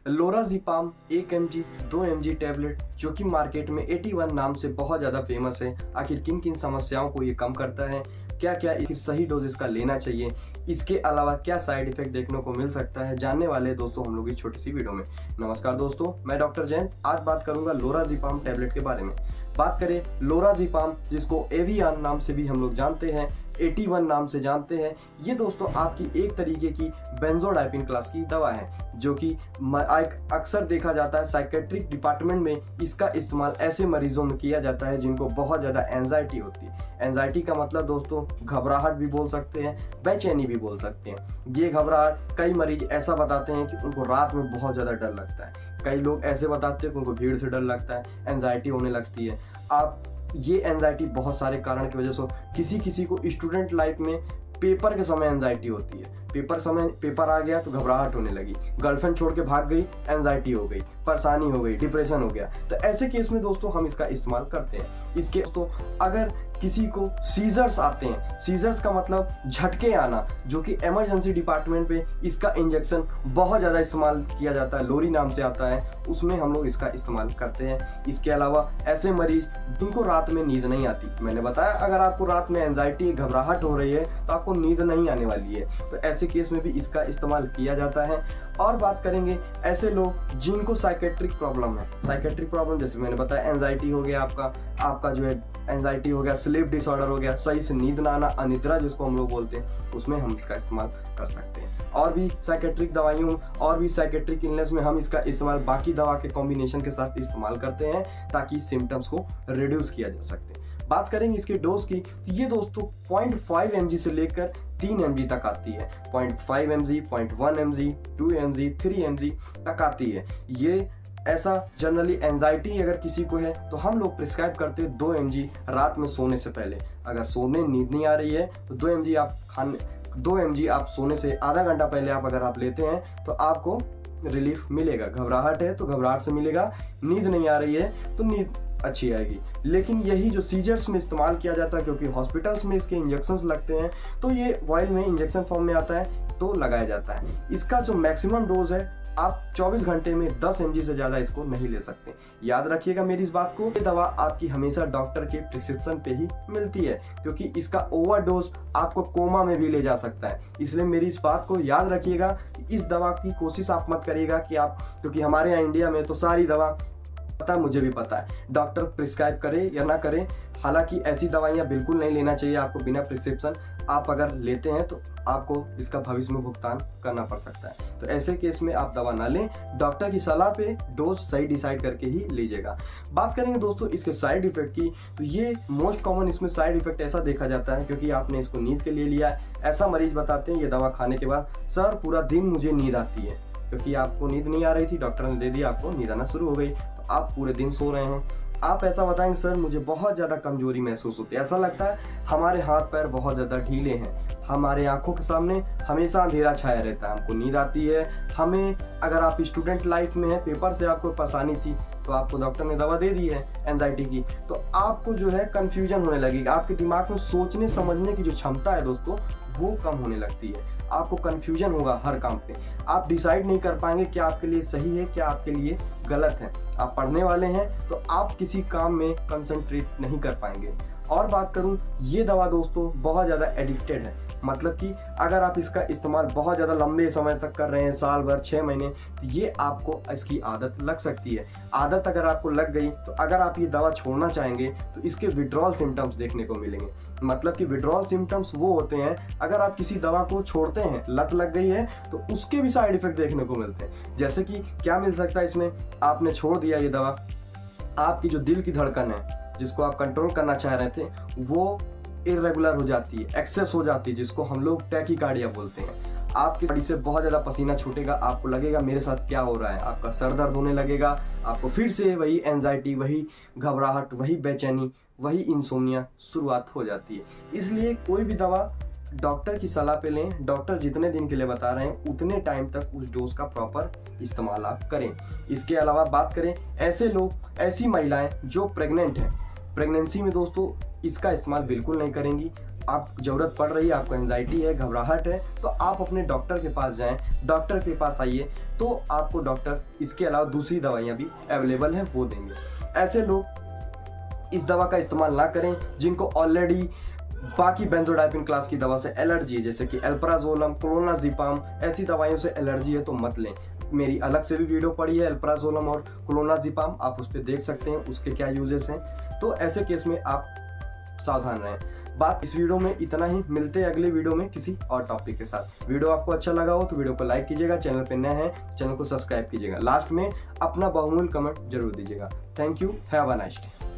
लोराज़ेपाम 1 mg 2 mg tablet जो कि market में 81 नाम से बहुत ज़्यादा फेमस है। आखिर किन किन समस्याओं को ये कम करता है, क्या क्या सही डोज इसका लेना चाहिए, इसके अलावा क्या साइड इफेक्ट देखने को मिल सकता है, जानने वाले दोस्तों हम लोग इस छोटी सी वीडियो में। नमस्कार दोस्तों, मैं डॉक्टर जयंत आज बात करूंगा लोराज़ेपाम टैबलेट के बारे में। बात करें लोराज़ेपाम, जिसको एवियान नाम से भी हम लोग जानते हैं, 81 नाम से जानते हैं, ये दोस्तों आपकी एक तरीके की बेंजोडाइपिन क्लास की दवा है जो कि अक्सर देखा जाता है साइकेट्रिक डिपार्टमेंट में इसका इस्तेमाल ऐसे मरीजों में किया जाता है जिनको बहुत ज़्यादा एंजाइटी होती है। एंजाइटी का मतलब दोस्तों घबराहट भी बोल सकते हैं, बेचैनी भी बोल सकते हैं। ये घबराहट कई मरीज ऐसा बताते हैं कि उनको रात में बहुत ज़्यादा डर लगता है, कई लोग ऐसे बताते हैं कि उनको भीड़ से डर लगता है, एंजाइटी होने लगती है। आप ये एंजाइटी बहुत सारे कारण की वजह से, किसी को स्टूडेंट लाइफ में पेपर के समय एंजाइटी होती है, पेपर आ गया तो घबराहट होने लगी, गर्लफ्रेंड छोड़ के भाग गई, एंजाइटी हो गई, परेशानी हो गई, डिप्रेशन हो गया। तो ऐसे केस में दोस्तों हम इसका इस्तेमाल करते हैं। इसके दोस्तों अगर किसी को सीजर्स आते हैं, सीजर्स का मतलब झटके आना, जो कि इमरजेंसी डिपार्टमेंट पे इसका इंजेक्शन बहुत ज़्यादा इस्तेमाल किया जाता है, लोरी नाम से आता है, उसमें हम लोग इसका इस्तेमाल करते हैं। इसके अलावा ऐसे मरीज जिनको रात में नींद नहीं आती, मैंने बताया अगर आपको रात में एंजाइटी घबराहट हो रही है तो आपको नींद नहीं आने वाली है, तो ऐसे केस में भी इसका इस्तेमाल किया जाता है। और बात करेंगे ऐसे लोग जिनको साइकेट्रिक प्रॉब्लम है, साइकेट्रिक प्रॉब्लम जैसे मैंने बताया एंजाइटी हो गया, आपका जो है एंजाइटी हो गया, स्लीप डिसऑर्डर हो गया, सही से नींद ना आना, अनिद्रा जिसको हम लोग बोलते हैं, उसमें हम इसका इस्तेमाल कर सकते हैं। और भी साइकेट्रिक दवाइयों और भी साइकेट्रिक इलनेस में हम इसका इस्तेमाल बाकी दवा के कॉम्बिनेशन के साथ इस्तेमाल करते हैं ताकि सिम्टम्स को रिड्यूस किया जा सकते हैं। बात करेंगे इसके डोज की, तो ये दोस्तों 0.5 mg से लेकर 3 mg तक आती है। 0.5 mg, 0.1 mg, 2 mg, 3 mg तक आती है। ये ऐसा जनरली एंजाइटी अगर किसी को है तो हम लोग प्रिस्क्राइब करते हैं 2 mg रात में सोने से पहले। अगर सोने नींद नहीं आ रही है तो 2 mg आप सोने से आधा घंटा पहले अगर आप लेते हैं तो आपको रिलीफ मिलेगा। घबराहट है तो घबराहट से मिलेगा, नींद नहीं आ रही है तो नींद अच्छी आएगी। लेकिन यही जो सीजर्स में इस्तेमाल किया जाता है, क्योंकि हॉस्पिटल्स में इसके इंजेक्शंस लगते हैं, तो ये वाइल में इंजेक्शन फॉर्म में आता है तो लगाया जाता है। इसका जो मैक्सिमम डोज है आप 24 घंटे में 10 mg से ज़्यादा इसको नहीं ले सकते। याद रखिएगा मेरी इस बात को, ये दवा आपकी हमेशा डॉक्टर के प्रिस्क्रिप्शन पे ही मिलती है, क्योंकि इसका ओवरडोज आपको कोमा में भी ले जा सकता है। इसलिए मेरी इस बात को याद रखिएगा, इस दवा की कोशिश आप मत करिएगा कि आप, क्योंकि हमारे यहाँ इंडिया में तो सारी दवा पता है, मुझे भी पता है, डॉक्टर प्रिस्क्राइब करे या ना करे, हालांकि ऐसी दवाइयाँ बिल्कुल नहीं लेना चाहिए आपको बिना प्रिस्क्रिप्शन। आप अगर लेते हैं तो आपको इसका भविष्य में भुगतान करना पड़ सकता है। तो ऐसे केस में आप दवा ना लें, डॉक्टर की सलाह पे डोज सही डिसाइड करके ही लीजिएगा। बात करेंगे दोस्तों इसके साइड इफेक्ट की, तो ये मोस्ट कॉमन इसमें साइड इफेक्ट ऐसा देखा जाता है क्योंकि आपने इसको नींद के लिए लिया है। ऐसा मरीज बताते हैं ये दवा खाने के बाद, सर पूरा दिन मुझे नींद आती है, क्योंकि आपको नींद नहीं आ रही थी, डॉक्टर ने दे दिया, आपको नींद आना शुरू हो गई, तो आप पूरे दिन सो रहे हैं। आप ऐसा बताएंगे सर मुझे बहुत ज़्यादा कमजोरी महसूस होती है, ऐसा लगता है हमारे हाथ पैर बहुत ज़्यादा ढीले हैं, हमारे आंखों के सामने हमेशा अंधेरा छाया रहता है, हमको नींद आती है। हमें अगर आप स्टूडेंट लाइफ में है, पेपर से आपको परेशानी थी तो आपको डॉक्टर ने दवा दे दी है एंजाइटी की, तो आपको जो है कन्फ्यूजन होने लगेगा, आपके दिमाग में सोचने समझने की जो क्षमता है दोस्तों वो कम होने लगती है, आपको कन्फ्यूजन होगा हर काम पे, आप डिसाइड नहीं कर पाएंगे क्या आपके लिए सही है क्या आपके लिए गलत है। आप पढ़ने वाले हैं तो आप किसी काम में कंसंट्रेट नहीं कर पाएंगे। और बात करूं, ये दवा दोस्तों बहुत ज़्यादा एडिक्टेड है, मतलब कि अगर आप इसका इस्तेमाल बहुत ज़्यादा लंबे समय तक कर रहे हैं, साल भर 6 महीने, तो ये आपको इसकी आदत लग सकती है। आदत अगर आपको लग गई तो अगर आप ये दवा छोड़ना चाहेंगे तो इसके विड्रॉल सिम्टम्स देखने को मिलेंगे। मतलब कि विड्रॉल सिम्टम्स वो होते हैं, अगर आप किसी दवा को छोड़ते हैं, लत लग गई है, तो उसके भी साइड इफेक्ट देखने को मिलते हैं। जैसे कि क्या मिल सकता है इसमें, आपने छोड़ दिया ये दवा, आपकी जो दिल की धड़कन है जिसको आप कंट्रोल करना चाह रहे थे वो इरेगुलर हो जाती है, एक्सेस हो जाती है, जिसको हम लोग टैकीकार्डिया बोलते हैं। आपकी बॉडी से बहुत ज़्यादा पसीना छूटेगा, आपको लगेगा मेरे साथ क्या हो रहा है, आपका सर दर्द होने लगेगा, आपको फिर से वही एंजाइटी, वही घबराहट, वही बेचैनी, वही इंसोम्निया शुरुआत हो जाती है। इसलिए कोई भी दवा डॉक्टर की सलाह पे लें, डॉक्टर जितने दिन के लिए बता रहे हैं उतने टाइम तक उस डोज का प्रॉपर इस्तेमाल आप करें। इसके अलावा बात करें ऐसे लोग, ऐसी महिलाएं जो प्रेग्नेंट हैं, प्रेगनेंसी में दोस्तों इसका इस्तेमाल बिल्कुल नहीं करेंगी। आप जरूरत पड़ रही है, आपको एंजाइटी है, घबराहट है, तो आप अपने डॉक्टर के पास जाएं, डॉक्टर के पास आइए, तो आपको डॉक्टर इसके अलावा दूसरी दवाइयाँ भी अवेलेबल हैं वो देंगे। ऐसे लोग इस दवा का इस्तेमाल ना करें जिनको ऑलरेडी बाकी बेंजोडाइपिन क्लास की दवा से एलर्जी है, जैसे कि एल्प्राजोलम, क्लोनाजिपाम, ऐसी दवाइयों से एलर्जी है तो मत लें। मेरी अलग से भी वीडियो पड़ी है एल्प्राजोलम और क्लोनाजिपाम, आप उस पर देख सकते हैं उसके क्या यूजेस हैं। तो ऐसे केस में आप सावधान रहें। बात इस वीडियो में इतना ही, मिलते हैं अगले वीडियो में किसी और टॉपिक के साथ। वीडियो आपको अच्छा लगा हो तो वीडियो को लाइक कीजिएगा, चैनल पे नए हैं चैनल को सब्सक्राइब कीजिएगा, लास्ट में अपना बहुमूल्य कमेंट जरूर दीजिएगा। Thank you, have a nice day.